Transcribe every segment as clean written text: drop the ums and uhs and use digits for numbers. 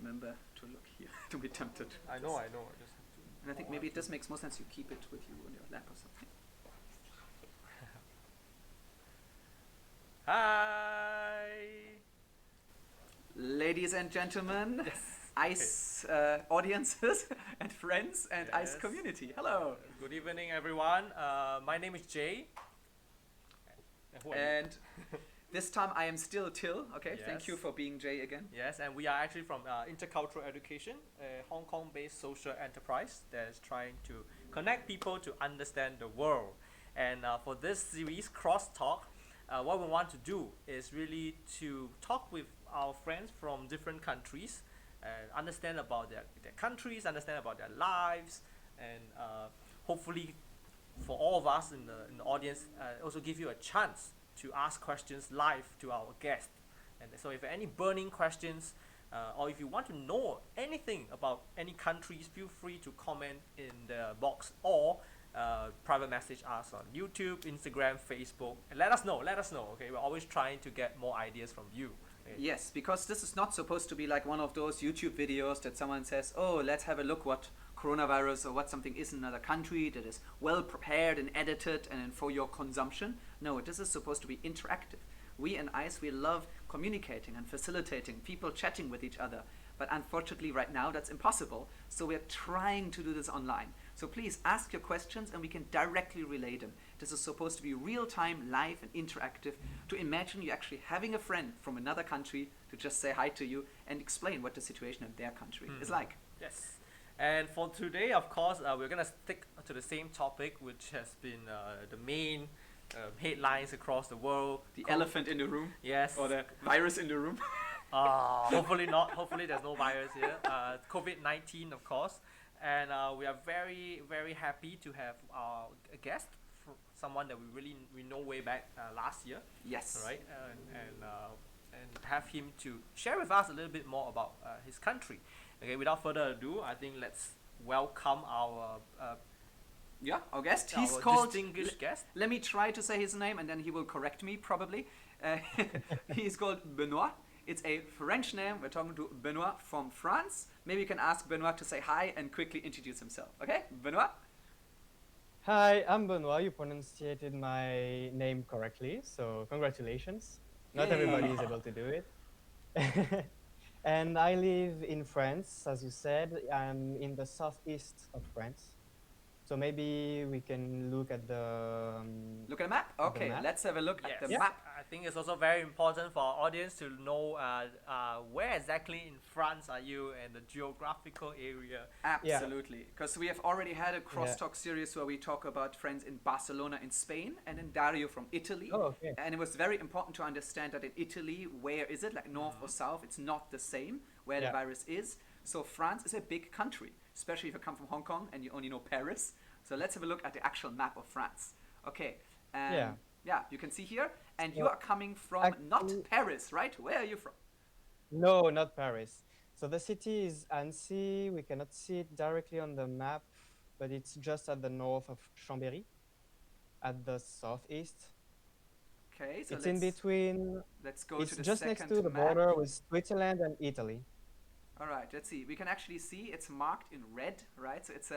remember to look here. Don't be tempted. I know. I just have to. And I think maybe this makes more sense. You keep it with you on your lap or something. Hi, ladies and gentlemen, yes. ICE audiences and friends and ICE community. Hello. Good evening, everyone. My name is Jay. And this time I am still Till. Okay, yes. Thank you for being Jay again. Yes, and we are actually from InterCulturalEducation, a Hong Kong-based social enterprise that is trying to connect people to understand the world. And for this series, Crosstalk, what we want to do is really to talk with our friends from different countries and understand about their countries, understand about their lives, and hopefully for all of us in the audience, also give you a chance to ask questions live to our guest. And so if any burning questions or if you want to know anything about any countries, feel free to comment in the box or private message us on YouTube, Instagram, Facebook, and let us know. Okay, we're always trying to get more ideas from you. Okay? Yes, because this is not supposed to be like one of those YouTube videos that someone says, oh, let's have a look what coronavirus or what something is in another country that is well prepared and edited and for your consumption. No, this is supposed to be interactive. We in ICE, we love communicating and facilitating, people chatting with each other. But unfortunately right now that's impossible. So we're trying to do this online. So please ask your questions and we can directly relay them. This is supposed to be real-time, live and interactive, to imagine you actually having a friend from another country to just say hi to you and explain what the situation in their country is like. Yes. And for today, of course, we're going to stick to the same topic, which has been the main headlines across the world. The elephant in the room? Yes. Or the virus in the room? Hopefully not. Hopefully there's no virus here. COVID-19, of course. And we are very, very happy to have a guest, someone that we know way back last year. Yes. Right? And have him to share with us a little bit more about his country. Okay, without further ado, I think let's welcome our our guest. He's our called distinguished guest. Let me try to say his name and then he will correct me probably. He's called Benoit. It's a French name. We're talking to Benoit from France. Maybe you can ask Benoit to say hi and quickly introduce himself. Okay, Benoit? Hi, I'm Benoit. You pronunciated my name correctly, so congratulations. Not everybody is able to do it. And I live in France, as you said. I'm in the southeast of France. So maybe we can look at the... look at the map? Okay, let's have a look at the map. I think it's also very important for our audience to know where exactly in France are you and the geographical area. Absolutely, because we have already had a crosstalk series where we talk about friends in Barcelona in Spain and in Dario from Italy. Oh, okay. And it was very important to understand that in Italy, where is it, like north or south, it's not the same where the virus is. So France is a big country, especially if you come from Hong Kong and you only know Paris. So let's have a look at the actual map of France. Okay. You can see here. And you are coming from not Paris, right? Where are you from? No, not Paris. So the city is Annecy. We cannot see it directly on the map, but it's just at the north of Chambéry, at the southeast. Okay, so it's in between. Let's go to the just second next to the map. border with Switzerland and Italy. All right, let's see. We can actually see it's marked in red, right? So it's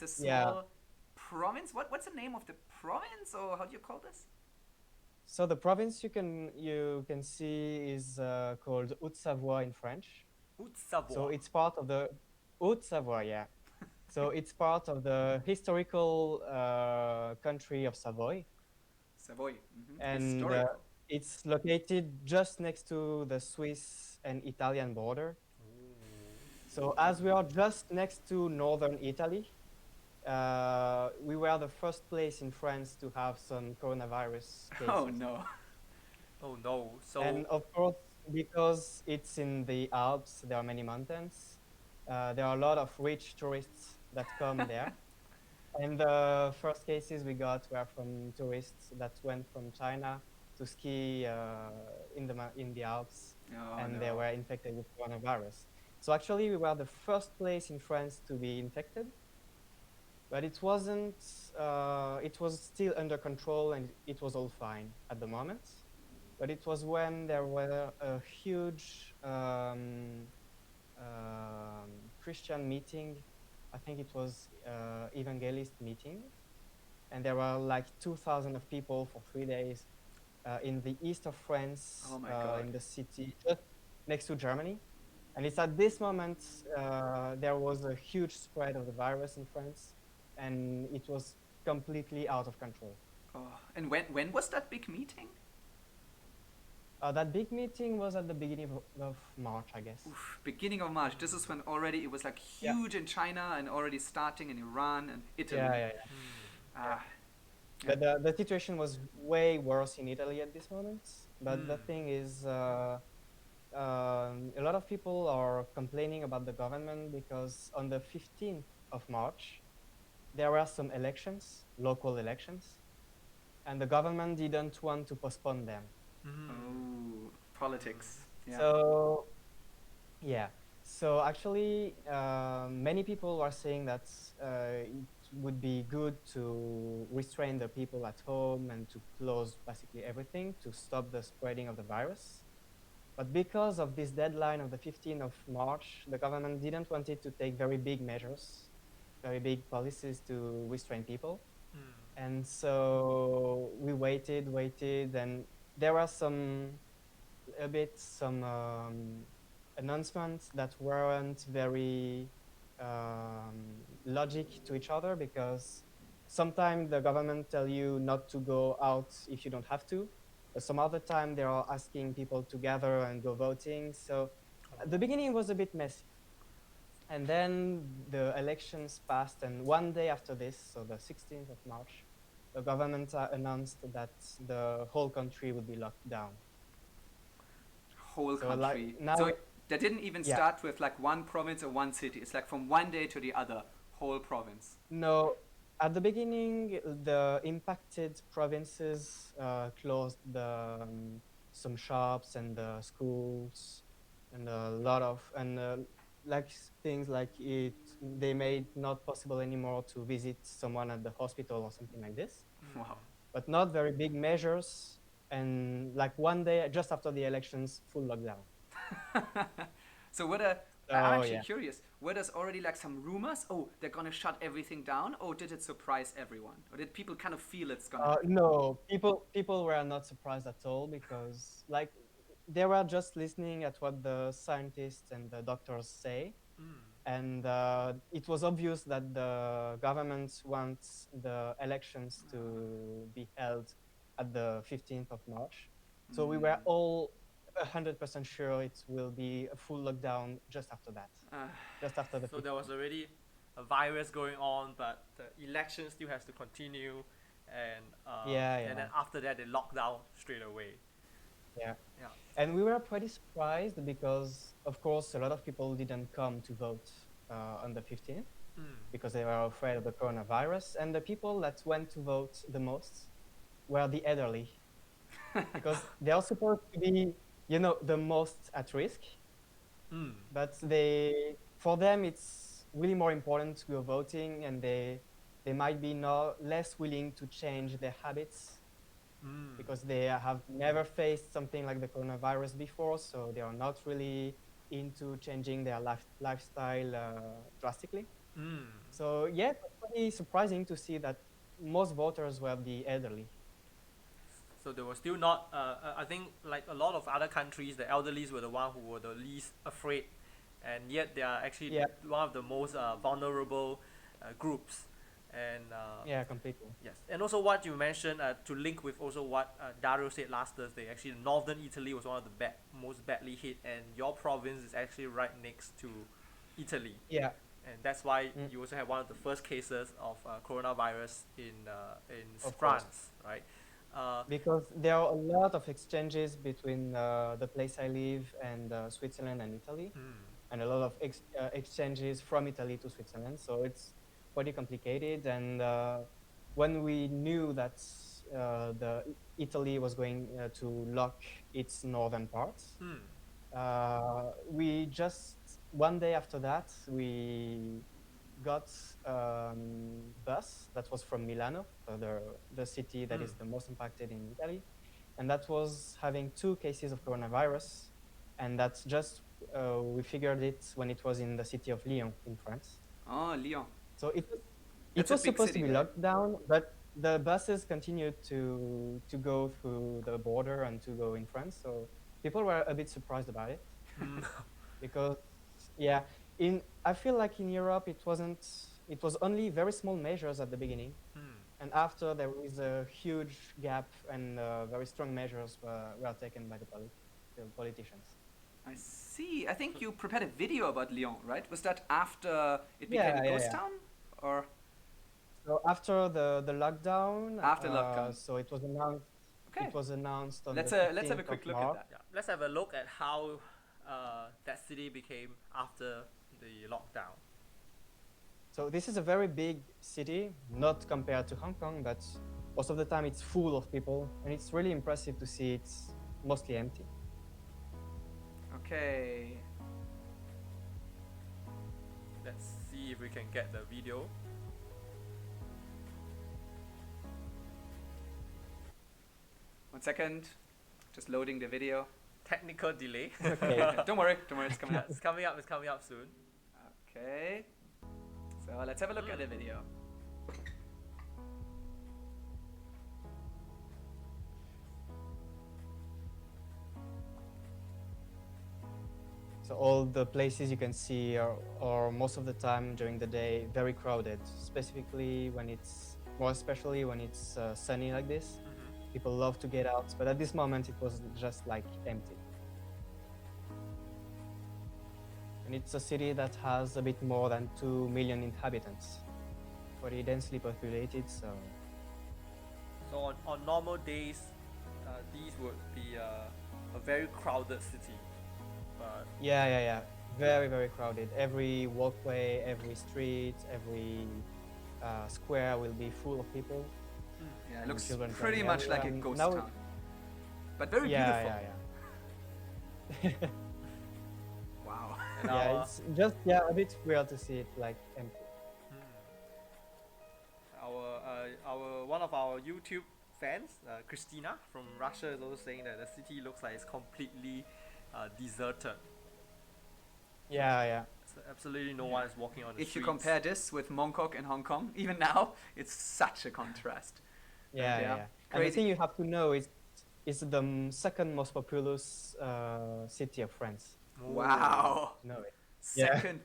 a small province. What's the name of the province, or how do you call this? So the province you can see is called Haute-Savoie in French. Haute-Savoie. So it's part of the Haute-Savoie, yeah. So it's part of the historical country of Savoy. Savoy. And it's located just next to the Swiss and Italian border. So as we are just next to northern Italy, we were the first place in France to have some coronavirus cases. Oh no. Oh no. So and of course, because it's in the Alps, there are many mountains. There are a lot of rich tourists that come there. And the first cases we got were from tourists that went from China to ski in the Alps, they were infected with coronavirus. So actually, we were the first place in France to be infected, but it wasn't. It was still under control, and it was all fine at the moment. But it was when there were a huge Christian meeting. I think it was evangelist meeting, and there were like 2,000 of people for 3 days in the east of France, Oh my God. in the city just next to Germany. And it's at this moment there was a huge spread of the virus in France, and it was completely out of control. Oh, and when was that big meeting? That big meeting was at the beginning of March, I guess. Oof, beginning of March. This is when already it was like huge in China and already starting in Iran and Italy. Yeah. Ah, But the situation was way worse in Italy at this moment. But the thing is, a lot of people are complaining about the government because on the 15th of March, there were some elections, local elections, and the government didn't want to postpone them. Oh, politics. Yeah. So, yeah. So actually, many people are saying that it would be good to restrain the people at home and to close basically everything to stop the spreading of the virus. But because of this deadline of the 15th of March, the government didn't want it to take very big measures, very big policies to restrain people. And so we waited, and there were some announcements that weren't very logic to each other, because sometimes the government tell you not to go out if you don't have to, but some other time they are asking people to gather and go voting. So at the beginning it was a bit messy. And then the elections passed, and one day after this, so the 16th of March, the government announced that the whole country would be locked down. Whole So, country. like, now- so they didn't even Yeah. start with like one province or one city. It's like from one day to the other, whole province. No, at the beginning, the impacted provinces closed some shops and schools, and a lot of like things like they made not possible anymore to visit someone at the hospital or something like this. Wow. But not very big measures. And like one day just after the elections, full lockdown. So I'm actually yeah. curious. Were there already like some rumors? Oh, they're gonna shut everything down, or did it surprise everyone? Or did people kind of feel it's gonna happen? No, people were not surprised at all, because like they were just listening at what the scientists and the doctors say, and it was obvious that the government wants the elections to be held at the 15th of March. So we were all 100% sure it will be a full lockdown just after that, just after the. So there was already a virus going on, but the election still has to continue, and and then after that they locked down straight away. Yeah. Yeah. And we were pretty surprised because, of course, a lot of people didn't come to vote on the 15th because they were afraid of the coronavirus. And the people that went to vote the most were the elderly, because they are supposed to be, the most at risk. But for them, it's really more important to go voting, and they might be less willing to change their habits. Because they have never faced something like the coronavirus before, so they are not really into changing their lifestyle drastically. So yeah, it was pretty surprising to see that most voters were the elderly. So there was still not, I think like a lot of other countries, the elderlies were the one who were the least afraid, and yet they are actually one of the most vulnerable groups. And yeah, completely. yes, and also what you mentioned, to link with also what Dario said last Thursday, actually northern Italy was one of the most badly hit, and your province is actually right next to Italy. Yeah. And that's why you also have one of the first cases of coronavirus in Of France, right? Because there are a lot of exchanges between the place I live and Switzerland and Italy, and a lot of exchanges from Italy to Switzerland. So it's pretty complicated. And when we knew that Italy was going to lock its northern parts, we just one day after that we got bus that was from Milano, the city that is the most impacted in Italy, and that was having 2 cases of coronavirus. and that's just we figured it when it was in the city of Lyon in France. Oh, Lyon. So it That's a was big supposed city, to be right? locked down, but the buses continued to go through the border and to go in France. So people were a bit surprised about it because, yeah, I feel like in Europe it was only very small measures at the beginning, and after there is a huge gap and very strong measures were taken by the politicians. I see. I think you prepared a video about Lyon, right? Was that after it became a ghost town, or so after the lockdown? After lockdown. So it was announced. Okay. It was announced on let's the have a 15th quick of look March. at that. Yeah, let's have a look at how that city became after the lockdown. So this is a very big city, not compared to Hong Kong, but most of the time it's full of people, and it's really impressive to see it's mostly empty. Okay. Let's see if we can get the video. One second. Just loading the video. Technical delay. Okay. Don't worry, it's coming Yeah, up. it's coming up soon. Okay. So let's have a look at the video. So all the places you can see are most of the time during the day very crowded, more especially when it's sunny like this. People love to get out, but at this moment it was just like empty. And it's a city that has a bit more than 2 million inhabitants, pretty densely populated. So on normal days, these would be a very crowded city. But yeah, very, very crowded. Every walkway, every street, every square will be full of people. Yeah, it looks children pretty playing much like a everywhere. ghost Now town. But very yeah. beautiful. Wow. and Yeah, it's just a bit weird to see it like empty. our one of our YouTube fans, Christina from Russia, is also saying that the city looks like it's completely deserted. Yeah. So absolutely no one is walking on the If streets. you compare this with Bangkok and Hong Kong, even now, it's such a contrast. Yeah. And the Crazy. thing you have to know is it's the second most populous city of France. Ooh. Wow. No, Second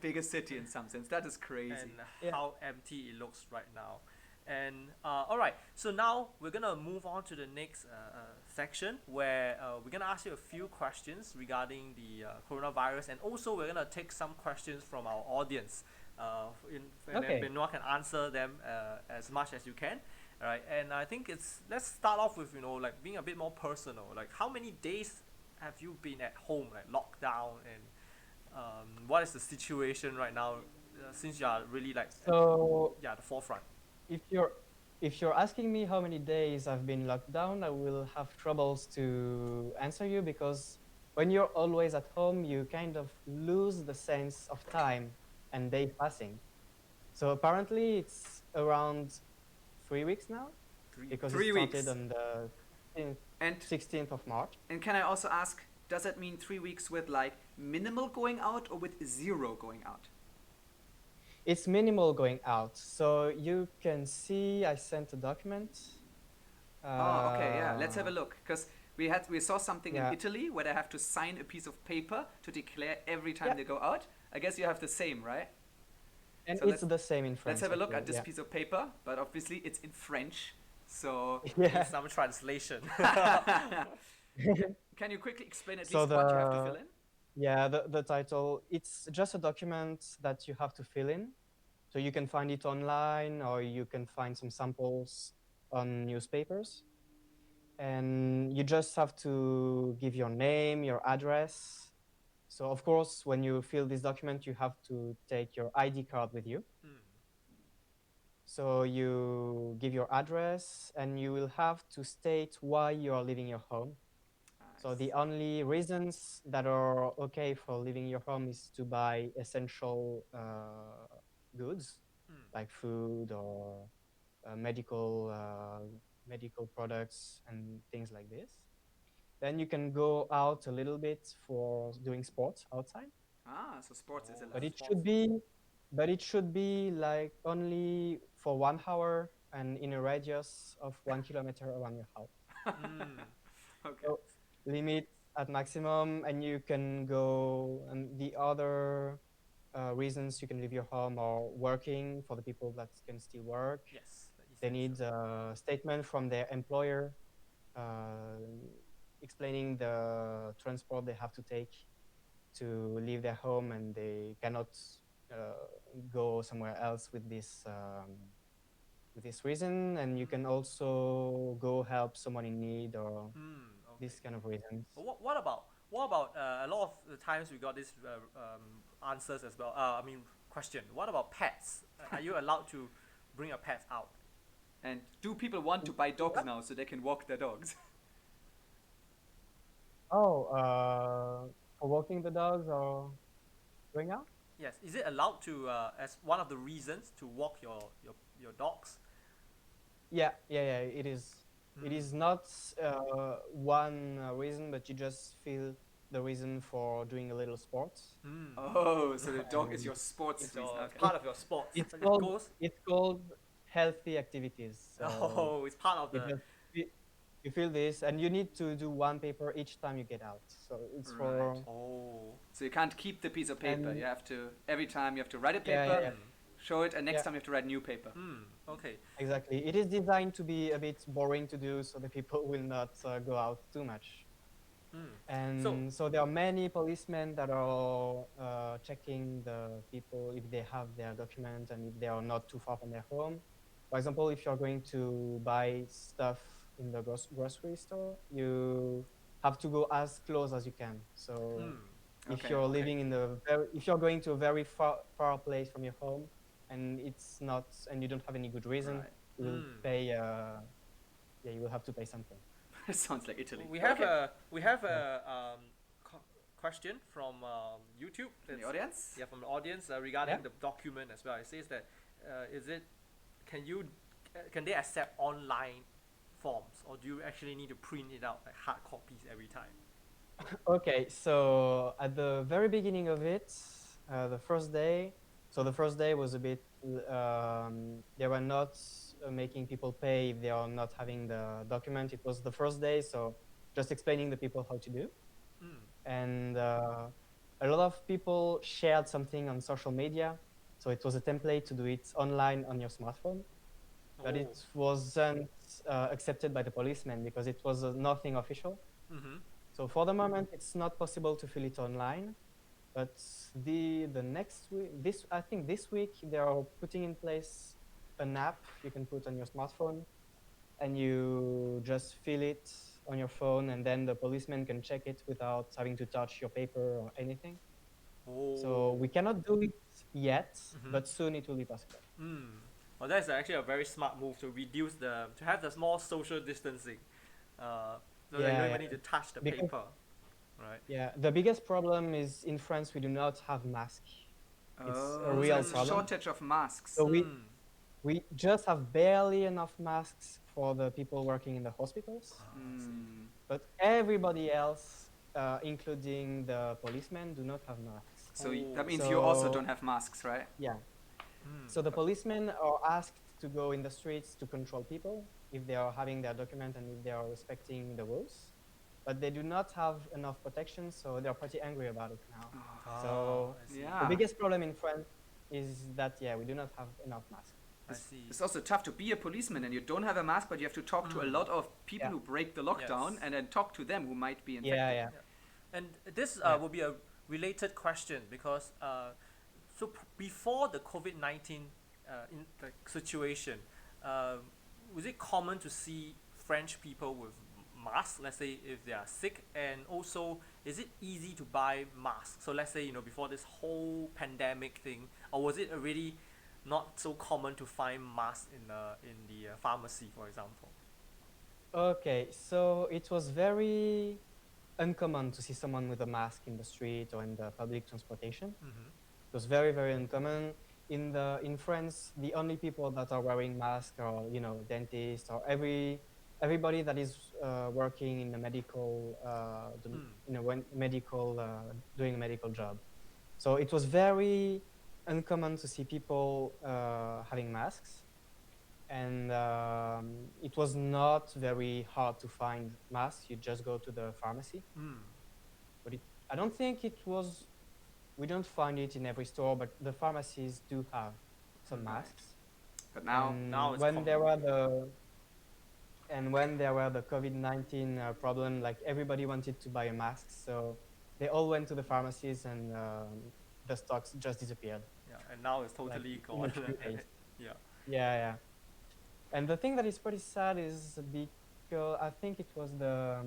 biggest city in some sense. That is crazy. And how empty it looks right now. And all right, so now we're gonna move on to the next section where we're gonna ask you a few questions regarding the coronavirus, and also we're gonna take some questions from our audience. And then Benoit can answer them as much as you can. All right, and I think let's start off with like being a bit more personal. Like, how many days have you been at home, like lockdown, and what is the situation right now since you are really like the forefront? If you're asking me how many days I've been locked down, I will have troubles to answer you, because when you're always at home, you kind of lose the sense of time and day passing. So apparently it's around 3 weeks now, because it started on the 16th of March. And can I also ask, does that mean 3 weeks with like minimal going out or with zero going out? It's minimal going out. So you can see I sent a document. Okay, yeah. Let's have a look, because we saw something in Yeah. Italy where they have to sign a piece of paper to declare every time they go out. I guess you have the same, right? And So it's the same in France. Let's have a look actually, at this piece of paper, but obviously it's in French, so Yeah. Some translation. can you quickly explain at So least what you have to fill in? Yeah, the title, it's just a document that you have to fill in. So you can find it online, or you can find some samples on newspapers. And you just have to give your name, your address. So of course, when you fill this document, you have to take your ID card with you. So you give your address, and you will have to state why you are leaving your home. So the only reasons that are okay for leaving your home is to buy essential goods, like food or medical products and things like this. then you can go out a little bit for doing sports outside. Ah, so sports is Oh, allowed. But it sports. should be, but it should be like only for 1 hour and in a radius of 1 kilometer around your house. Mm. Okay. So limit at maximum, and you can go. And the other reasons you can leave your home or working for the people that can still work. Yes. The They essential. need a statement from their employer uh, explaining the transport they have to take to leave their home, and they cannot go somewhere else with this reason. And you can also go help someone in need or Okay. this kind of reasons. But what about a lot of the times we got these answers as well. I mean, question. What about pets? Are you allowed to bring your pets out? And do people want to buy dogs now so they can walk their dogs? Oh, for walking the dogs or going out? Yes. Is it allowed to as one of the reasons to walk your dogs? Yeah, it is. It is not one reason, but you just feel the reason for doing a little sports. Oh, so the dog is your sports It's reason. your, Okay. part of your sports. It's It called goes. it's called healthy activities. So Oh, it's part of you the. just you feel this, and you need to do one paper each time you get out. So it's for Right. Oh. So you can't keep the piece of paper. And- You have to, every time you have to write a Yeah, paper, yeah. show it, and next Yeah. time you have to write new paper. Okay. exactly. It is designed to be a bit boring to do, so the people will not go out too much. And so there are many policemen that are checking the people if they have their documents and if they are not too far from their home. For example, if you're going to buy stuff in the grocery store, you have to go as close as you can. So if Okay, you're okay. living in if you're going to a very far place from your home, and it's not, and you don't have any good reason, Right. you will pay. You will have to pay something. It sounds like Italy. We have Okay. a question from YouTube. From the That's- audience? Yeah, from the audience regarding Yeah. the document as well. It says that can they accept online forms, or do you actually need to print it out like hard copies every time? Okay, so at the very beginning of it, the first day, was a bit, they were not making people pay if they are not having the document. It was the first day, so just explaining the people how to do. And a lot of people shared something on social media. So it was a template to do it online on your smartphone. But Oh. it wasn't accepted by the policemen because it was nothing official. So for the moment, it's not possible to fill it online. But the next week, I think this week, they are putting in place an app you can put on your smartphone, and you just fill it on your phone, and then the policeman can check it without having to touch your paper or anything. Oh. So we cannot do it yet, but soon it will be possible. Well, that's actually a very smart move to reduce to have the small social distancing, so that you don't Yeah, even need to touch the Because- paper, right? Yeah, the biggest problem is in France, we do not have masks. It's a Oh, so real there's a problem. shortage of masks. So we just have barely enough masks for the people working in the hospitals. But everybody else, including the policemen, do not have masks. So that means you also So- don't have masks, right? Yeah. So the policemen are asked to go in the streets to control people if they are having their document and if they are respecting the rules. But they do not have enough protection, so they're pretty angry about it now. So I see. Yeah. the biggest problem in France is that, we do not have enough masks. I see. It's also tough to be a policeman and you don't have a mask, but you have to talk to a lot of people Yeah. who break the lockdown Yes. and then talk to them who might be infected. Yeah. And this Yeah. will be a related question because before the COVID-19 situation, was it common to see French people with masks, let's say if they are sick, and also is it easy to buy masks? So let's say before this whole pandemic thing, or was it already not so common to find masks in the pharmacy, for example? Okay, so it was very uncommon to see someone with a mask in the street or in the public transportation. It was very, very uncommon. In France, the only people that are wearing masks are, dentists or every everybody that is working in the medical, doing a medical job. So it was very uncommon to see people having masks, and it was not very hard to find masks. You just go to the pharmacy. But I don't think it was. We don't find it in every store, but the pharmacies do have some masks. But now it's when common. there were the COVID-19 problem, like everybody wanted to buy a mask, so they all went to the pharmacies, and the stocks just disappeared. Yeah, and now it's totally gone. Yeah. Yeah. And the thing that is pretty sad is because I think it was the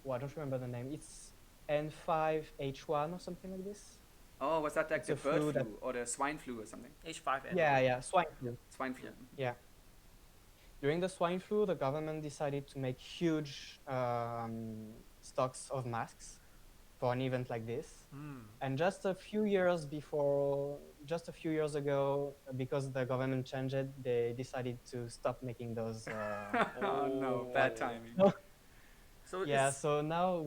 I don't remember the name. It's N5H1 or something like this. Oh, was that like It's the a bird flu flu that- or the swine flu or something? H5N1. Yeah, swine flu. Swine flu. Yeah. During the swine flu, the government decided to make huge stocks of masks for an event like this. And just a few years ago, because the government changed it, they decided to stop making those. Oh no, bad timing. So Yeah, it's- so now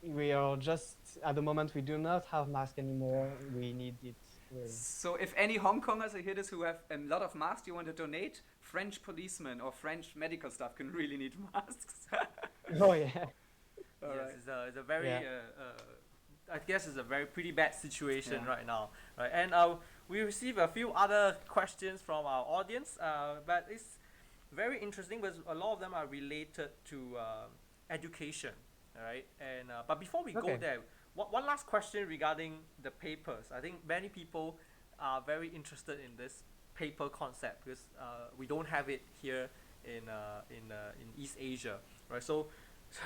we are just at the moment we do not have masks anymore. We need it. Really. So if any Hong Kongers are here who have a lot of masks you want to donate, French policemen or French medical staff can really need masks. Oh yeah. All yes, right. it's a very, I guess it's a very pretty bad situation Yeah. right now, right? And we received a few other questions from our audience, but it's very interesting because a lot of them are related to education, all right? And but before we go Okay. there, one last question regarding the papers. I think many people are very interested in this paper concept because we don't have it here in East Asia, right? So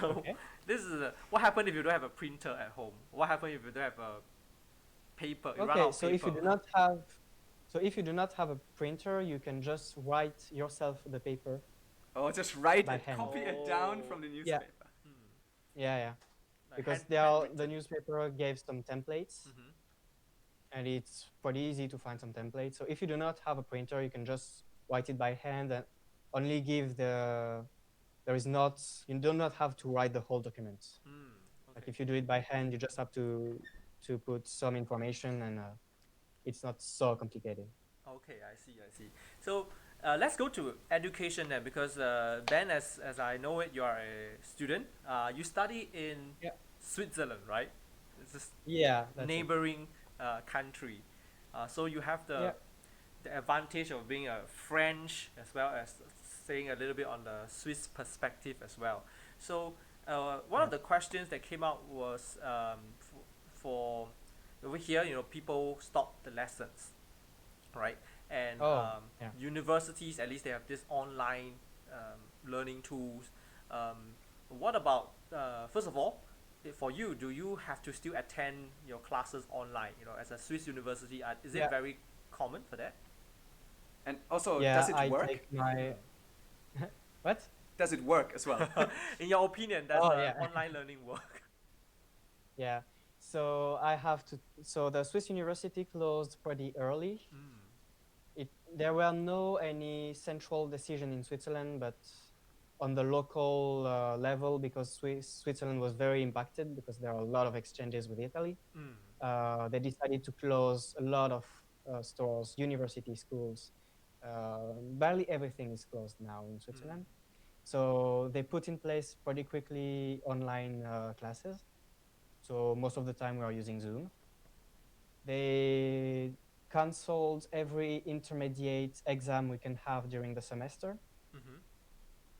Okay. this is what happens if you don't have a printer at home? What happens if you don't have a paper? You run out Okay, of so if you do not have a printer, you can just write yourself the paper. Oh, just write By it, hand. copy it down from the newspaper. Yeah. Like Because handwritten. the newspaper gave some templates, and it's pretty easy to find some templates. So if you do not have a printer, you can just write it by hand and only give you do not have to write the whole document. Like Okay. if you do it by hand, you just have to put some information, and it's not so complicated. Okay, I see. So let's go to education then, because Ben, as I know it, you are a student. You study in Yeah. Switzerland, right? It's a Yeah. That's it. neighboring country. So you have the advantage of being a French as well as saying a little bit on the Swiss perspective as well. So one of the questions that came out was for over here, people stop the lessons, right? And universities, at least they have this online learning tools. What about, first of all, for you, do you have to still attend your classes online? As a Swiss university, is it Yeah. very common for that? And also, Yeah, does it I work? take my what? Does it work as well? In your opinion, does Oh, yeah. online learning work? Yeah. So So the Swiss university closed pretty early. There were any central decision in Switzerland, but on the local level, because Switzerland was very impacted because there are a lot of exchanges with Italy, they decided to close a lot of stores, university schools. Barely everything is closed now in Switzerland. So they put in place pretty quickly online classes. So most of the time we are using Zoom. They canceled every intermediate exam we can have during the semester.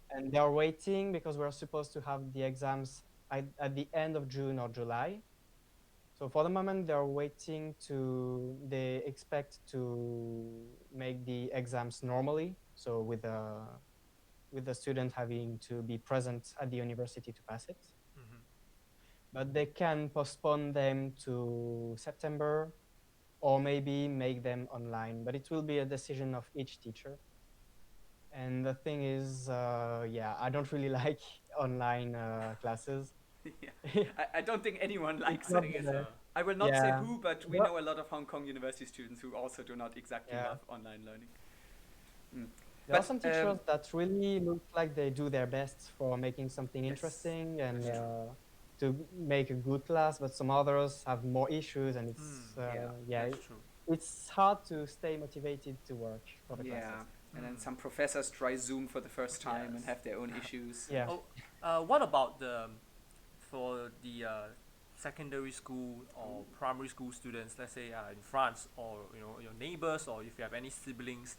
And they are waiting because we're supposed to have the exams at the end of June or July. So for the moment, they expect to make the exams normally. So with the student having to be present at the university to pass it. But they can postpone them to September or maybe make them online, but it will be a decision of each teacher. And the thing is, I don't really like online classes. Yeah. I don't think anyone likes not it. the- I will not say Yeah. who, but we know a lot of Hong Kong university students who also do not exactly Yeah. love online learning. There are But, some teachers that really look like they do their best for making something interesting and to make a good class, but some others have more issues, and it's That's true. it's hard to stay motivated to work for the Yeah, classes. and then some professors try Zoom for the first time and Yes. have their own issues. Yeah. What about for the secondary school or primary school students, let's say in France, or your neighbors, or if you have any siblings?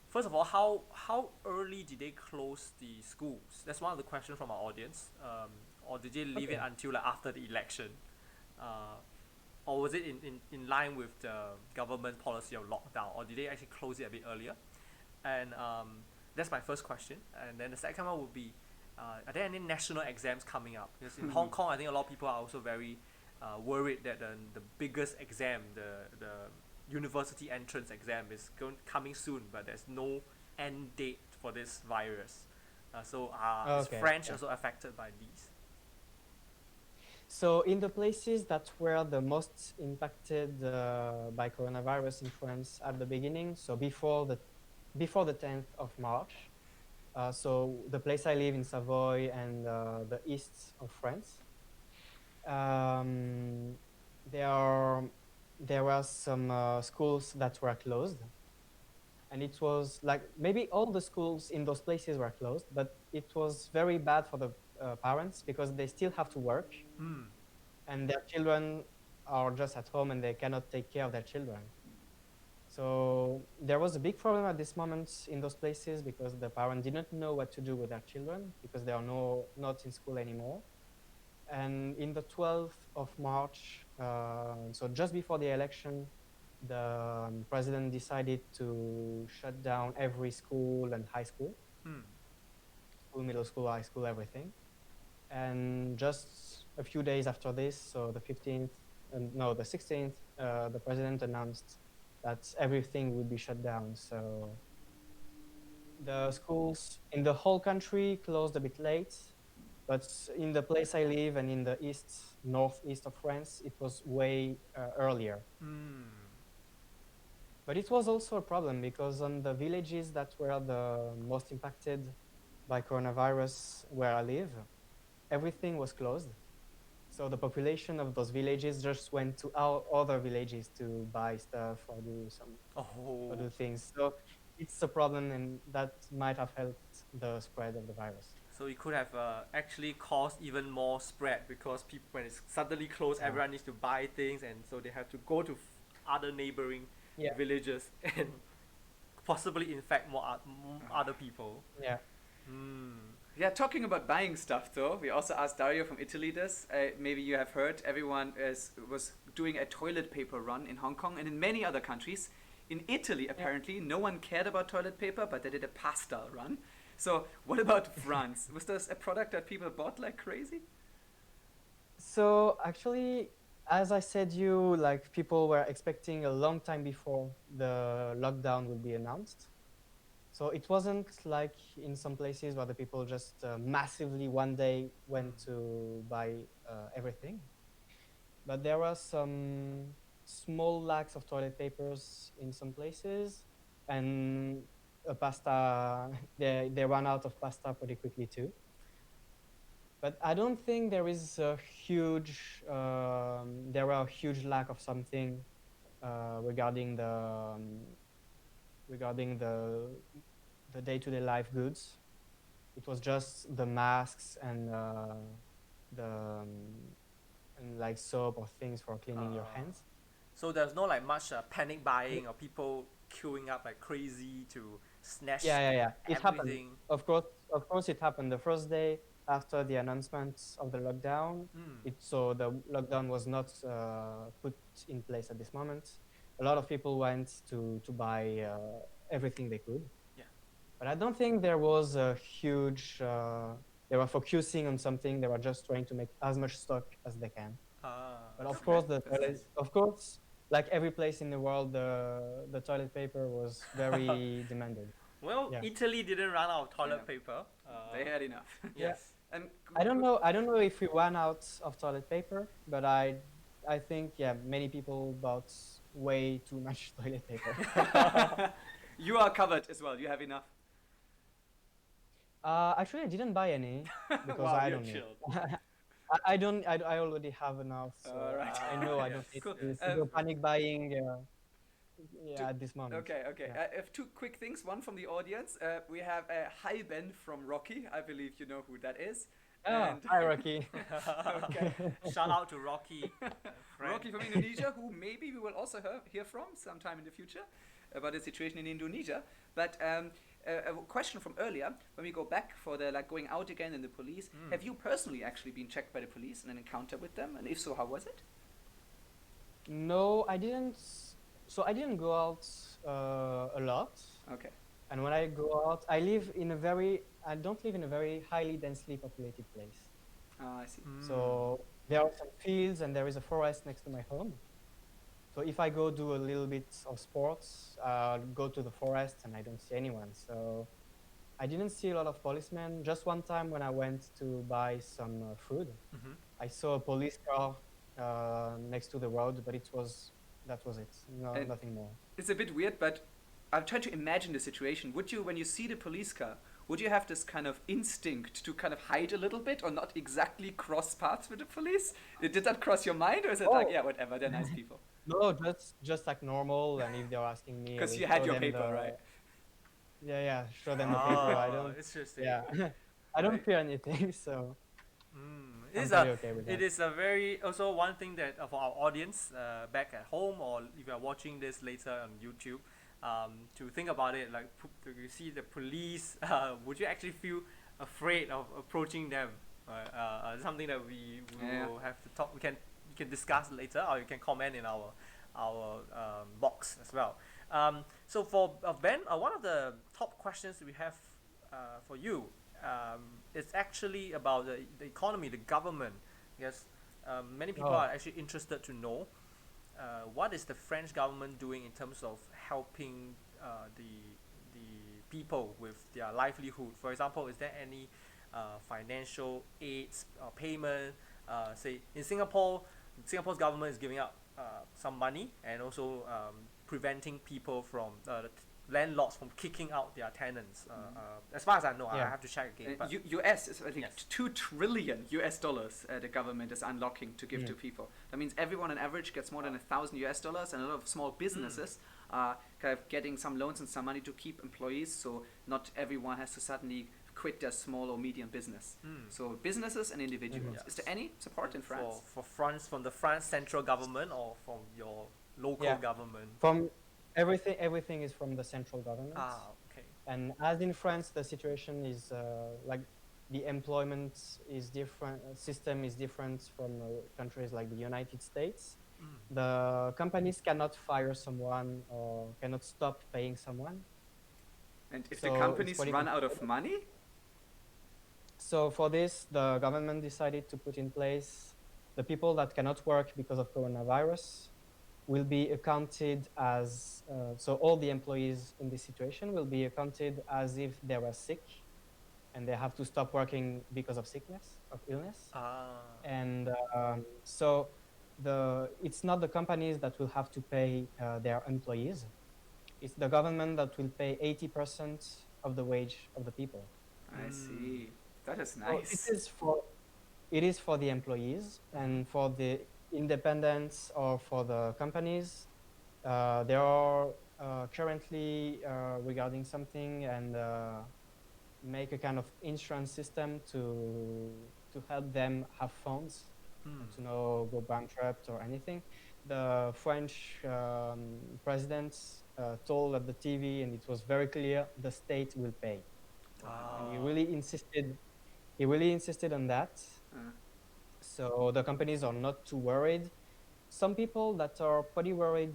First of all, how early did they close the schools? That's one of the questions from our audience. Or did they leave it until like after the election? Or was it in line with the government policy of lockdown, or did they actually close it a bit earlier? And that's my first question. And then the second one would be, are there any national exams coming up? Because in Hong Kong, I think a lot of people are also very worried that the biggest exam, the university entrance exam, is coming soon, but there's no end date for this virus. So is French also affected by these? So in the places that were the most impacted by coronavirus in France at the beginning, so before the 10th of March, so the place I live in Savoy and the east of France, there were some schools that were closed, and it was like maybe all the schools in those places were closed, but it was very bad for the parents because they still have to work, and their children are just at home and they cannot take care of their children. So there was a big problem at this moment in those places because the parents didn't know what to do with their children because they are not in school anymore. And in the 12th of March, so just before the election, the president decided to shut down every school and high school, school, middle school, high school, everything. And just a few days after this, so the 16th, the president announced that everything would be shut down. So the schools in the whole country closed a bit late, but in the place I live and in the northeast of France, it was way earlier. But it was also a problem because on the villages that were the most impacted by coronavirus where I live, everything was closed. So the population of those villages just went to our other villages to buy stuff or do things. So it's a problem, and that might have helped the spread of the virus. So it could have actually caused even more spread because people, when it's suddenly closed, everyone needs to buy things, and so they have to go to other neighboring villages and possibly infect more other people. Yeah. Yeah, talking about buying stuff though, we also asked Dario from Italy this. Maybe you have heard everyone was doing a toilet paper run in Hong Kong and in many other countries. In Italy, apparently, no one cared about toilet paper, but they did a pasta run. So what about France? Was this a product that people bought like crazy? So actually, as I said, people were expecting a long time before the lockdown would be announced. So it wasn't like in some places where the people just massively one day went to buy everything. But there were some small lacks of toilet papers in some places, and pasta, they ran out of pasta pretty quickly too. But I don't think there is a huge, there were a huge lack of something regarding the day-to-day life goods. It was just the masks and like soap or things for cleaning your hands. So there's no like much panic buying or people queuing up like crazy to snatch It everything. happened. Of course it happened the first day after the announcement of the lockdown. So the lockdown was not put in place at this moment. A lot of people went to buy everything they could. Yeah. But I don't think there was a huge, they were focusing on something. They were just trying to make as much stock as they can. But of course, like every place in the world, the toilet paper was very demanded. Well, Italy didn't run out of toilet paper. They had enough. Yes. And I don't know if we ran out of toilet paper, but I think many people bought way too much toilet paper. You are covered as well. You have enough. Actually, I didn't buy any because Wow, I you're don't need. chilled. I don't. I already have enough, so All right. I know I Yes, don't need Cool. to go panic buying. Yeah, at this moment. Okay, okay. Yeah. I have two quick things. One from the audience. We have Hi Ben from Rocky. I believe you know who that is. Oh, hi, Rocky. Okay. Shout out to Rocky. Friend. Rocky from Indonesia, who maybe we will also hear from sometime in the future about the situation in Indonesia. But a question from earlier, when we go back for the going out again in the police, have you personally actually been checked by the police in an encounter with them? And if so, how was it? No, I didn't. So I didn't go out a lot. Okay. And when I go out, I don't live in a very highly densely populated place. I see. So there are some fields and there is a forest next to my home. So if I go do a little bit of sports, I'll go to the forest and I don't see anyone. So I didn't see a lot of policemen. Just one time when I went to buy some food, I saw a police car next to the road, but that was it. No, And- nothing more. It's a bit weird, but I'm trying to imagine the situation. Would you, when you see the police car, would you have this kind of instinct to kind of hide a little bit or not exactly cross paths with the police? Did that cross your mind, or is it like, Oh. yeah, whatever, they're nice people? No, just like normal. And if they're asking me, I Because will you had show your them paper, the- right? Yeah, show them the paper. I Oh, don't. interesting. Yeah, I don't Right. fear anything, so It I'm is pretty okay with it that. is a very also one thing that for our audience back at home, or if you are watching this later on YouTube, to think about it, like you see the police, would you actually feel afraid of approaching them? Something that we Yeah. will have to talk. You can discuss later, or you can comment in our box as well. So for Ben, one of the top questions we have for you. It's actually about the economy, the government. Yes, many people Oh. are actually interested to know what is the French government doing in terms of helping the people with their livelihood. For example, is there any financial aids or payment? Say in Singapore, Singapore's government is giving out some money and also preventing people from landlords from kicking out their tenants. As far as I know, I Yeah. have to check again. But US is, I think, Yes. $2 trillion the government is unlocking to give to people. That means everyone on average gets more than $1,000, and a lot of small businesses are kind of getting some loans and some money to keep employees, so not everyone has to suddenly quit their small or medium business. So businesses and individuals. Yes. Is there any support in France? for France, from the France central government or from your local Yeah. government? From everything is from the central government. Okay. And as in France, the situation is like the employment is different. System is different from countries like the United States. The companies cannot fire someone or cannot stop paying someone. And if So the it's companies pretty run out of money, So for this, the government decided to put in place the people that cannot work because of coronavirus will be accounted as, so all the employees in this situation will be accounted as if they were sick and they have to stop working because of sickness, of illness. And so it's not the companies that will have to pay their employees. It's the government that will pay 80% of the wage of the people. I see. That is So nice. it is for the employees, and for the independents or for the companies. They are currently regarding something and make a kind of insurance system to help them have funds to not go bankrupt or anything. The French president told at the TV, and it was very clear, the state will pay. And he really insisted on that. So the companies are not too worried. Some people that are pretty worried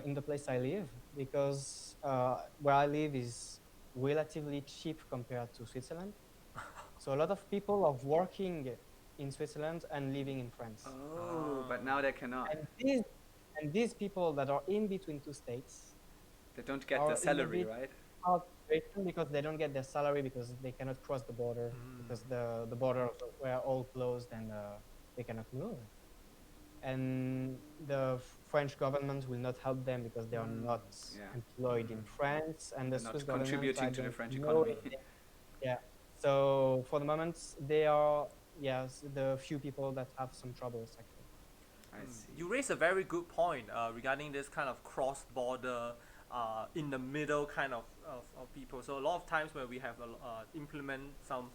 in the place I live, because where I live is relatively cheap compared to Switzerland. So a lot of people are working in Switzerland and living in France. Oh, but now they cannot. And these people that are in between two states They don't get are the in a salary, bit right? hard situation because they don't get their salary because they cannot cross the border because the borders were all closed and they cannot move. and the French government will not help them because they are not employed in France, and the They're Swiss not government contributing I to the don't French know economy. anything. Yeah. So for the moment, they are the few people that have some troubles actually. I see. You raise a very good point regarding this kind of cross-border, in the middle kind of people. So a lot of times when we have implement some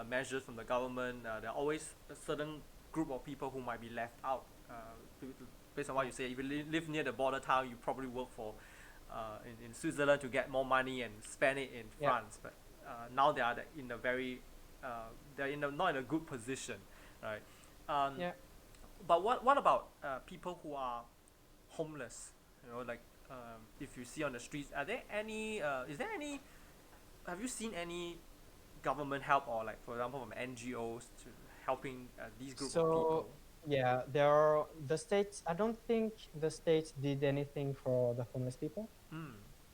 measures from the government, there are always a certain group of people who might be left out. Based on what you say, if you live near the border town, you probably work for in Switzerland to get more money and spend it in France. But now they are in a very they're not in a good position, right? But what about people who are homeless? You know, like if you see on the streets, are there any? Is there any? Have you seen any government help, or like for example from NGOs to helping these group of people? Yeah, there are the states. I don't think the states did anything for the homeless people,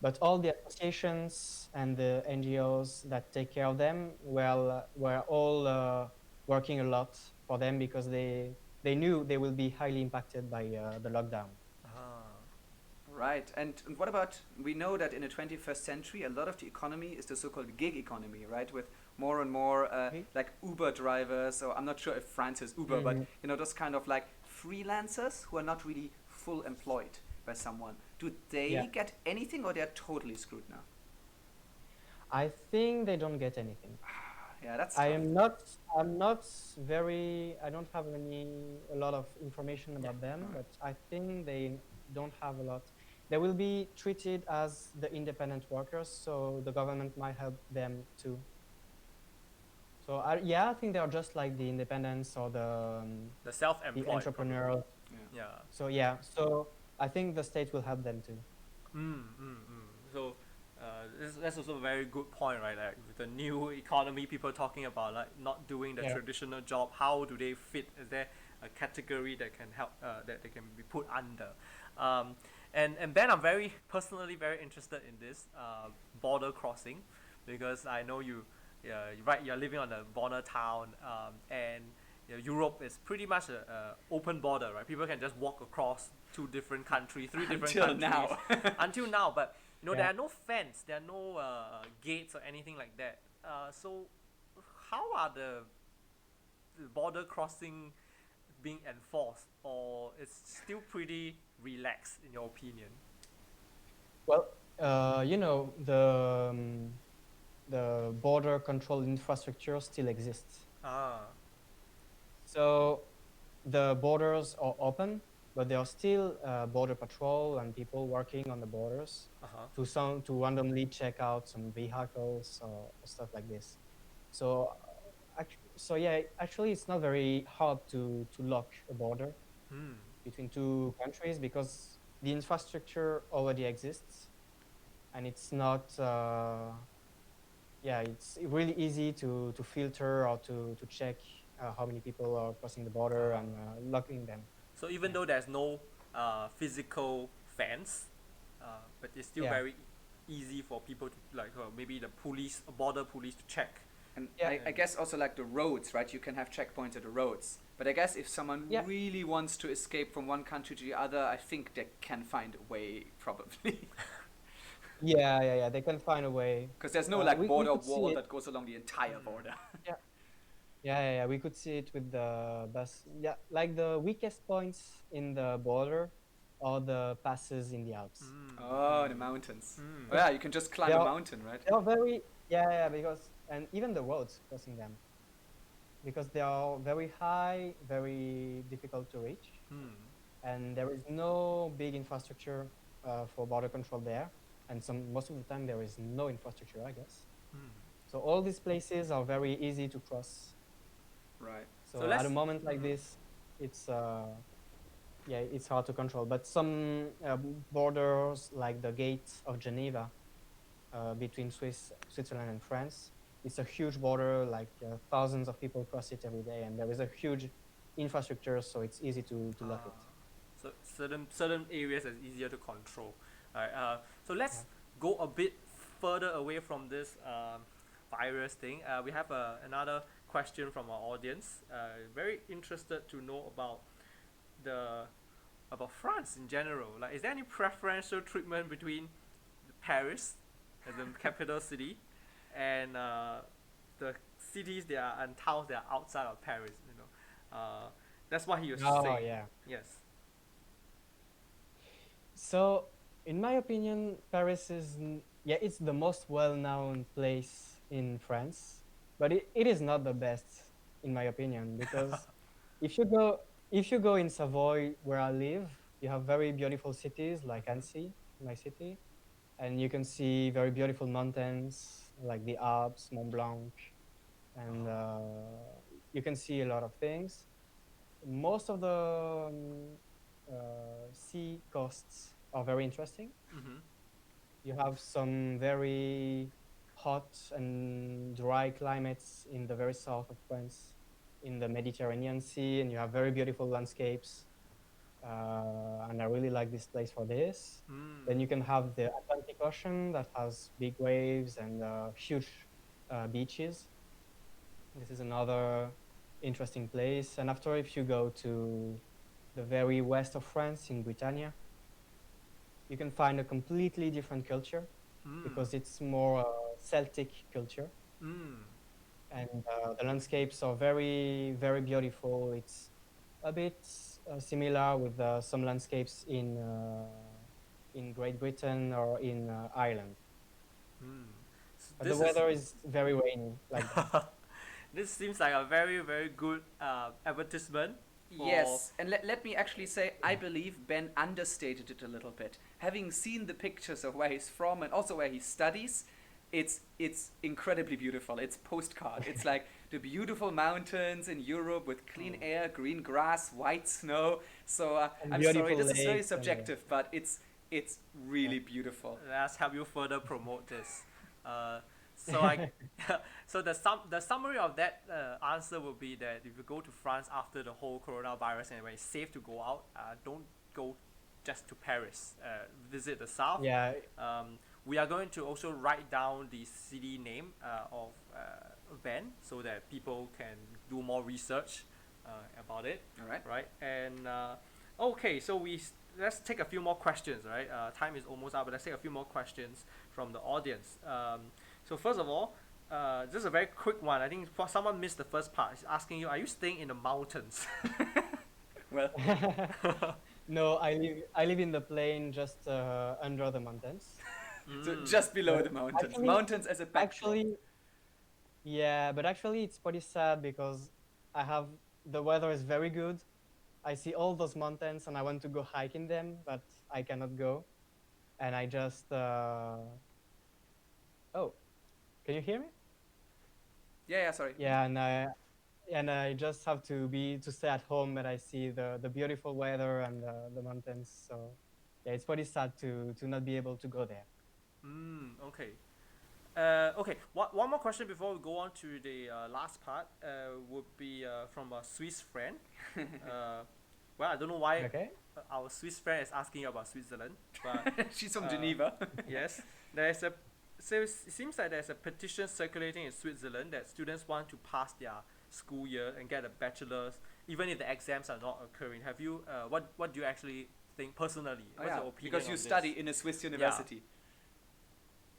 but all the associations and the NGOs that take care of them, were all working a lot for them because they knew they will be highly impacted by the lockdown. Right, and what about, we know that in the 21st century, a lot of the economy is the so-called gig economy, right? With more and more like Uber drivers, or I'm not sure if France is Uber, but you know, those kind of like freelancers who are not really full employed by someone. Do they get anything, or they're totally screwed now? I think they don't get anything. Yeah, that's I tough. am not very, I don't have a lot of information about them, but I think they don't have a lot. They will be treated as the independent workers, so the government might help them too. So I think they are just like the independents or the self-employed, the entrepreneurs. So I think the state will help them too. So that's also a very good point, right? Like with the new economy, people talking about like not doing the traditional job. How do they fit? Is there a category that can help that they can be put under? And Ben, I'm personally very interested in this border crossing, because I know you're living on a border town, and you know, Europe is pretty much a open border, right? People can just walk across 2 different countries, 3 different countries. Until now, but you know, there are no fence, there are no gates or anything like that. So how are the border crossing being enforced, or it's still pretty relaxed in your opinion? Well, you know, the border control infrastructure still exists. So the borders are open, but there are still border patrol and people working on the borders to randomly check out some vehicles or stuff like this. So actually it's not very hard to lock a border between 2 countries, because the infrastructure already exists, and it's not it's really easy to filter or to check how many people are crossing the border and locking them. So even though there's no physical fence, but it's still very easy for people to, like maybe the border police to check. And I guess also like the roads, right? You can have checkpoints at the roads. But I guess if someone really wants to escape from one country to the other, I think they can find a way, probably. They can find a way. Because there's no like border wall that goes along the entire border. We could see it with the bus. Yeah, like the weakest points in the border are the passes in the Alps. Oh, the mountains. Oh, yeah, you can just climb a mountain, right? They are very, because, and even the roads crossing them, because they are very high, very difficult to reach. And there is no big infrastructure for border control there. And most of the time there is no infrastructure, I guess. So all these places are very easy to cross. Right. So at a moment like this, it's it's hard to control. But some borders, like the Gate of Geneva, between Switzerland and France, it's a huge border. Like thousands of people cross it every day, and there is a huge infrastructure, so it's easy to lock it. So certain areas is easier to control. Alright. So let's go a bit further away from this virus thing. We have another question from our audience. Very interested to know about about France in general. Like, is there any preferential treatment between Paris, as the capital city, and the cities and towns that are outside of Paris? That's what he was saying. Yeah. Yes. So, in my opinion, Paris is, it's the most well-known place in France, but it is not the best, in my opinion, because if you go in Savoy, where I live, you have very beautiful cities like Annecy, my city, and you can see very beautiful mountains like the Alps, Mont Blanc, and you can see a lot of things. Most of the sea coasts are very interesting. Mm-hmm. You have some very hot and dry climates in the very south of France, in the Mediterranean Sea, and you have very beautiful landscapes. And I really like this place for this. Then you can have the Atlantic Ocean that has big waves and huge beaches. This is another interesting place. And after, if you go to the very west of France in Britannia, you can find a completely different culture because it's more Celtic culture. And the landscapes are very, very beautiful. It's a bit similar with some landscapes in Great Britain or in Ireland. So But the weather is very rainy like that. This seems like a very, very good advertisement. Yes, and let me actually say, I believe Ben understated it a little bit. Having seen the pictures of where he's from and also where he studies, it's incredibly beautiful. It's postcard. It's like the beautiful mountains in Europe with clean air, green grass, white snow. So I'm sorry, this is very subjective, but it's really beautiful. Let's help you further promote this. So the summary of that answer would be that if you go to France after the whole coronavirus and when it's safe to go out, don't go just to Paris. Visit the south. Yeah. We are going to also write down the city name of Ben so that people can do more research about it. All right. Right. And okay, so let's take a few more questions. Right. Time is almost up, but let's take a few more questions from the audience. So first of all, just a very quick one. I think someone missed the first part. It's asking you, are you staying in the mountains? Well, No, I live in the plain just under the mountains. so just below the mountains. Actually- Mountains as a backdrop. Actually, yeah, but actually it's pretty sad because the weather is very good. I see all those mountains and I want to go hike in them, but I cannot go. And I just, oh, can you hear me? Yeah, sorry. Yeah, and I just have to stay at home, and I see the beautiful weather and the mountains. So yeah, it's pretty sad to not be able to go there. Okay. Okay. One more question before we go on to the last part would be from a Swiss friend. Well, I don't know why our Swiss friend is asking about Switzerland, but She's from Geneva. yes, so it seems like there's a petition circulating in Switzerland that students want to pass their school year and get a bachelor's, even if the exams are not occurring. Have you? What do you actually think personally? What's your opinion because you on study this? in a Swiss university.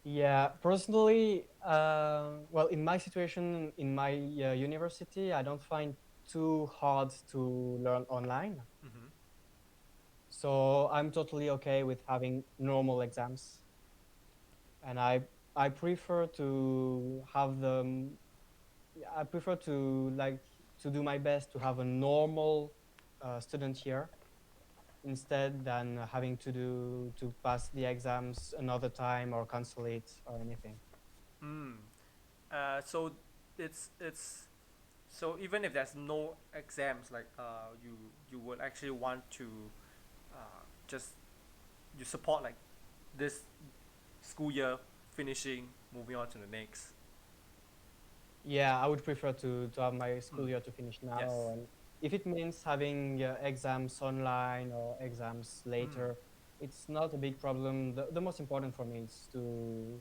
Yeah, personally, well, in my situation, in my university, I don't find too hard to learn online. Mm-hmm. So I'm totally okay with having normal exams. And I prefer to have them, I prefer to do my best to have a normal student year instead than having to pass the exams another time or cancel it or anything. So it's so even if there's no exams, like you would actually want to just you support like this school year finishing, moving on to the next. Yeah, I would prefer to have my school year to finish now. Yes. And if it means having exams online or exams later, it's not a big problem. The most important for me is to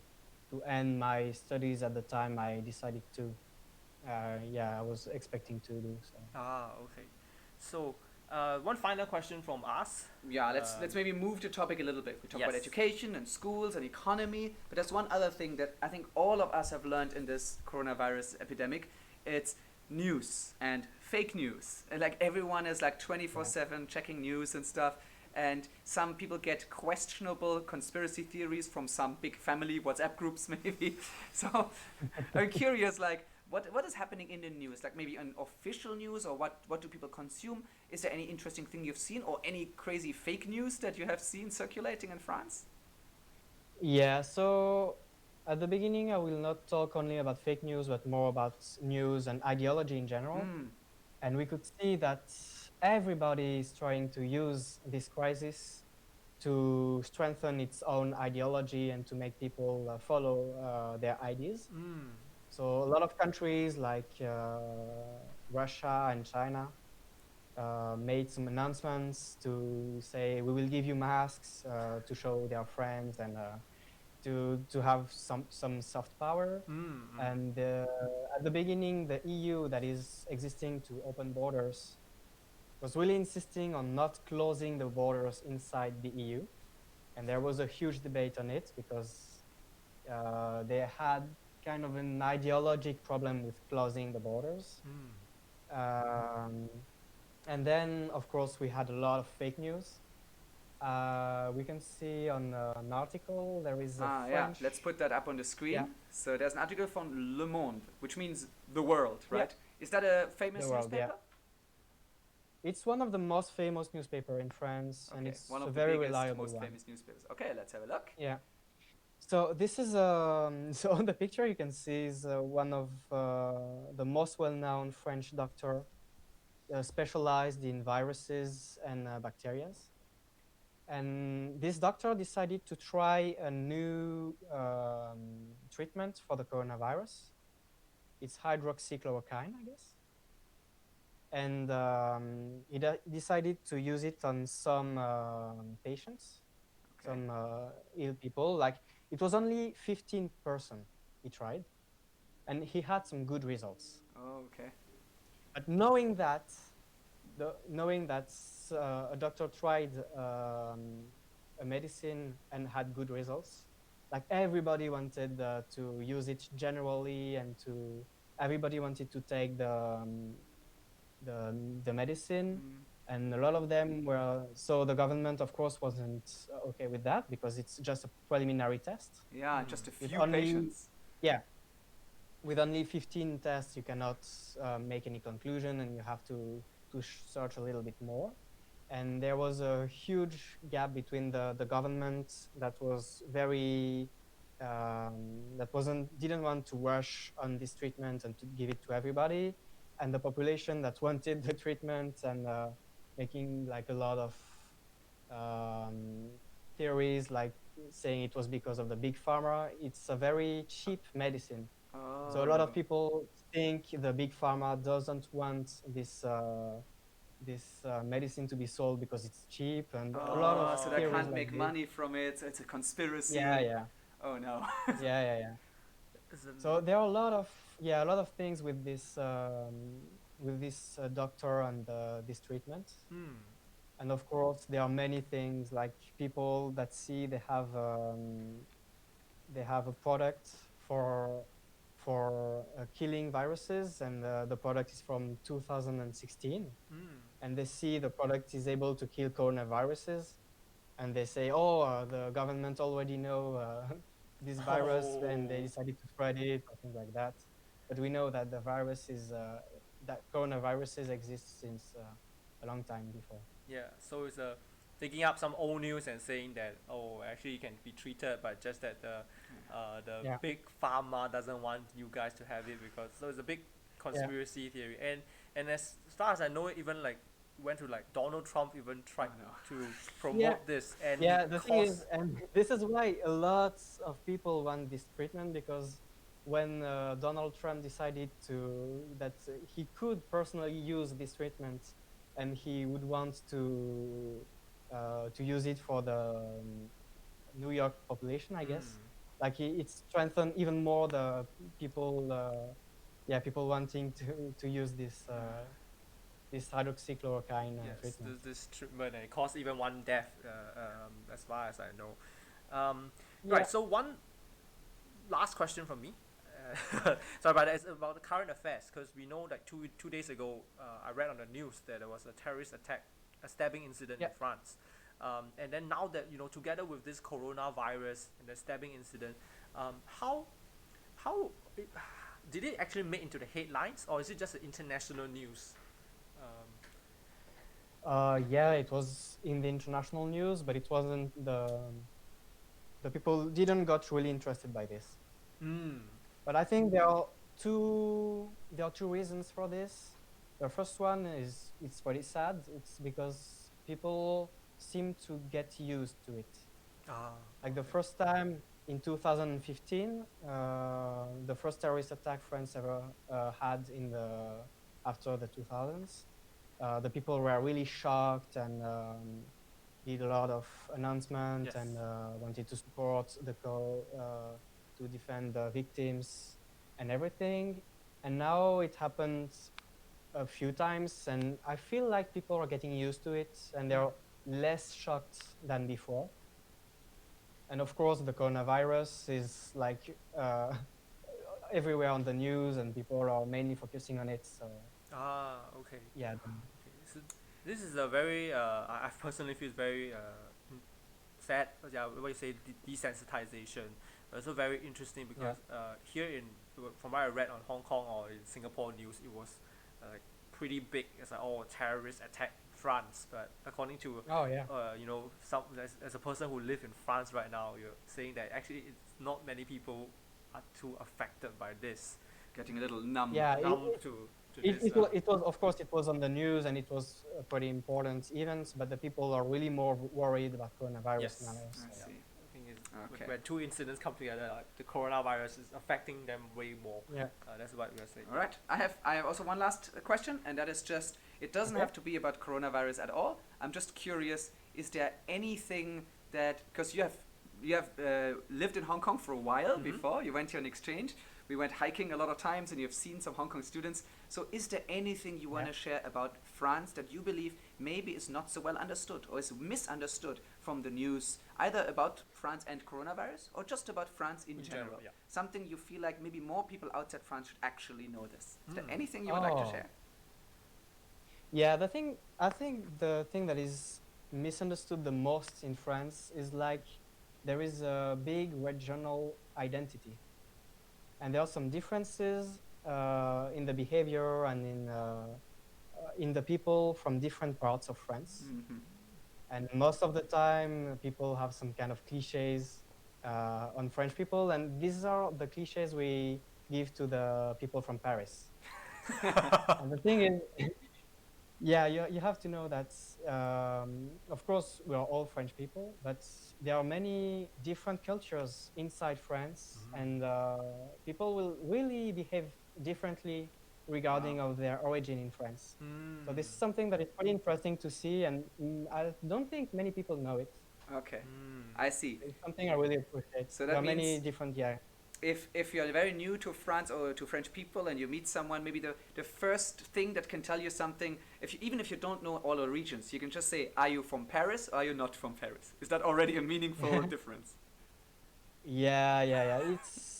end my studies at the time I decided to. Yeah, I was expecting to do so. Okay. So One final question from us. Yeah, let's maybe move the topic a little bit. We talk about Yes. education and schools and economy, but there's one other thing that I think all of us have learned in this coronavirus epidemic. It's news and fake news. And like everyone is like 24/7 checking news and stuff. And some people get questionable conspiracy theories from some big family WhatsApp groups maybe. So I'm curious, like, what is happening in the news? Like maybe an official news, or what do people consume? Is there any interesting thing you've seen, or any crazy fake news that you have seen circulating in France? Yeah, so at the beginning, I will not talk only about fake news, but more about news and ideology in general. And we could see that everybody is trying to use this crisis to strengthen its own ideology and to make people follow their ideas. So a lot of countries like Russia and China made some announcements to say we will give you masks to show their friends and to have some soft power. And at the beginning, the EU, that is existing to open borders, was really insisting on not closing the borders inside the EU. And there was a huge debate on it because they had kind of an ideologic problem with closing the borders. And then, of course, we had a lot of fake news. We can see on an article, there is a French... Let's put that up on the screen. Yeah. So there's an article from Le Monde, which means the world, right? Yeah. Is that a famous The World, newspaper? It's one of the most famous newspapers in France, and it's one of a the very biggest, reliable most one. famous newspapers. Okay, let's have a look. Yeah. So this is so on the picture you can see is one of the most well-known French doctor specialized in viruses and bacteria. And this doctor decided to try a new treatment for the coronavirus. It's hydroxychloroquine, I guess. And he decided to use it on some patients, some ill people. Like, it was only 15% he tried, and he had some good results. Oh, okay. But knowing that a doctor tried a medicine and had good results, like everybody wanted to use it generally, and everybody wanted to take the medicine. And a lot of them were, so the government, of course, wasn't okay with that because it's just a preliminary test. Yeah, just a few only- patients. Yeah. With only 15 tests, you cannot make any conclusion, and you have to search a little bit more. And there was a huge gap between the government that was very, didn't want to rush on this treatment and to give it to everybody, and the population that wanted the treatment, and making like a lot of theories, like saying it was because of the big pharma. It's a very cheap medicine. So a lot of people think the big pharma doesn't want this medicine to be sold because it's cheap, and a lot of so they theories can't like make this. money from it. So it's a conspiracy. Yeah. Oh no. Yeah. So there are a lot of things with this doctor and this treatment. And of course, there are many things, like people that see they have a product for killing viruses, and the product is from 2016, and they see the product is able to kill coronaviruses, and they say, oh, the government already know this virus, and they decided to spread it, or things like that. But we know that the virus is that coronaviruses exist since a long time before. Yeah, so it's taking up some old news and saying that, oh, actually you can be treated, but just that the big pharma doesn't want you guys to have it, because so it's a big conspiracy theory. And as far as I know, even like went to like Donald Trump even tried to promote this, and the thing is, and this is why a lot of people want this treatment, because when Donald Trump decided that he could personally use this treatment, and he would want to use it for the New York population, I guess. Like it strengthened even more the people, people wanting to use this this hydroxychloroquine Yes, treatment. this treatment, and it caused even one death, as far as I know. Yeah. Right, so one last question from me. Sorry about that. It's about the current affairs, because we know that two days ago, I read on the news that there was a terrorist attack, a stabbing incident Yeah. in France. And then now that, together with this coronavirus and the stabbing incident, how did it actually make into the headlines, or is it just the international news? Yeah, it was in the international news, but it wasn't the people didn't got really interested by this. But I think there are two reasons for this. The first one is it's pretty sad. It's because people seem to get used to it. Like the first time in 2015, the first terrorist attack France ever had after the 2000s. The people were really shocked and did a lot of announcements. Yes. And wanted to support the call to defend the victims and everything. And now it happens a few times, and I feel like people are getting used to it and they're less shocked than before. And of course, the coronavirus is like everywhere on the news, and people are mainly focusing on it. So Okay. yeah. Okay, so this is a very, I personally feel very sad. Yeah, what you say, desensitization. Also very interesting because here from what I read on Hong Kong or in Singapore news, it was like pretty big. It's like, terrorist attack France. But according to some as a person who lives in France right now, you're saying that actually it's not many people are too affected by this. Getting a little numb. Yeah, to it this. was, of course, it was on the news and it was a pretty important event, but the people are really more worried about coronavirus Yes. now. I So, yeah. see. I think it's Okay. when two incidents come together, like the coronavirus is affecting them way more. Yeah. That's what we're saying. All right. I have also one last question, and that is just, it doesn't have to be about coronavirus at all. I'm just curious, is there anything that, because you have lived in Hong Kong for a while before, you went here on exchange, we went hiking a lot of times, and you've seen some Hong Kong students. So is there anything you want to share about France that you believe maybe is not so well understood or is misunderstood from the news, either about France and coronavirus or just about France in general? Yeah. Something you feel like maybe more people outside France should actually know this. Is there anything you would like to share? Yeah, I think the thing that is misunderstood the most in France is like there is a big regional identity. And there are some differences in the behavior and in the people from different parts of France. And most of the time, people have some kind of cliches on French people, and these are the cliches we give to the people from Paris. And the thing is, yeah, you have to know that, of course, we are all French people, but there are many different cultures inside France, and people will really behave differently regarding of their origin in France. So this is something that is pretty interesting to see, and I don't think many people know it. Okay, I see. It's something I really appreciate. So that there are many means different, if you're very new to France or to French people and you meet someone, maybe the first thing that can tell you something, even if you don't know all the regions, you can just say, are you from Paris or are you not from Paris? Is that already a meaningful difference? Yeah.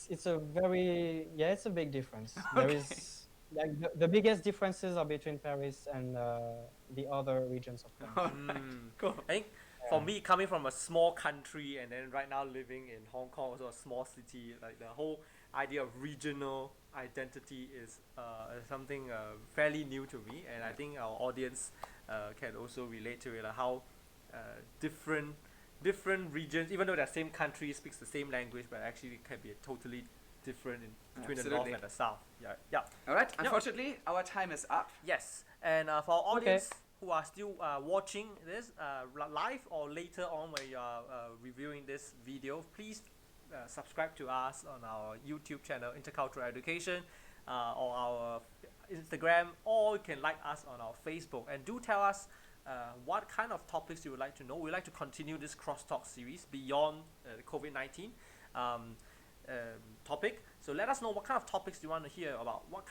It's a very, it's a big difference. There Okay. is, like, the biggest differences are between Paris and the other regions of France. All right, cool. I think for me, coming from a small country and then right now living in Hong Kong, also a small city, like the whole idea of regional identity is something fairly new to me, and I think our audience can also relate to it, like how different regions, even though they're same country, speaks the same language, but actually it can be totally different between the north Absolutely. and the south. Yeah. All right, unfortunately, our time is up. Yes, and for our audience who are still watching this live or later on when you are reviewing this video, please subscribe to us on our YouTube channel, Intercultural Education, or our Instagram, or you can like us on our Facebook. And do tell us what kind of topics you would like to know. We'd like to continue this crosstalk series beyond COVID-19. topic. So let us know what kind of topics do you want to hear about, what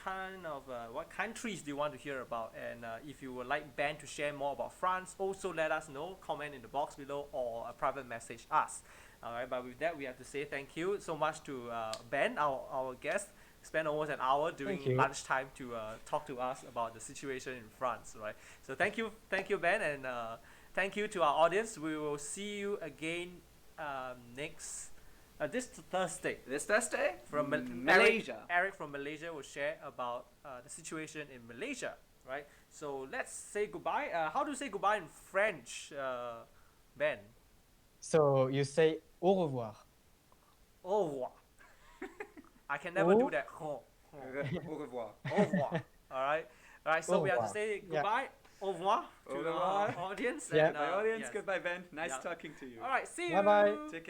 countries do you want to hear about, and if you would like Ben to share more about France, also let us know, comment in the box below or a private message us. Alright, but with that we have to say thank you so much to Ben, our guest. Spent almost an hour during lunchtime to talk to us about the situation in France, right? So thank you Ben, and thank you to our audience. We will see you again this Thursday. This Thursday From Malaysia. Eric from Malaysia will share about the situation in Malaysia, right? So let's say goodbye. How do you say goodbye in French, Ben? So you say au revoir. Au revoir. I can never do that. Au revoir. Au revoir. All right. So we have to say goodbye. Au revoir to our audience. Yeah. And, My audience, yes. goodbye, Ben. Nice Yeah. talking to you. All right. See you. Bye bye. Take care.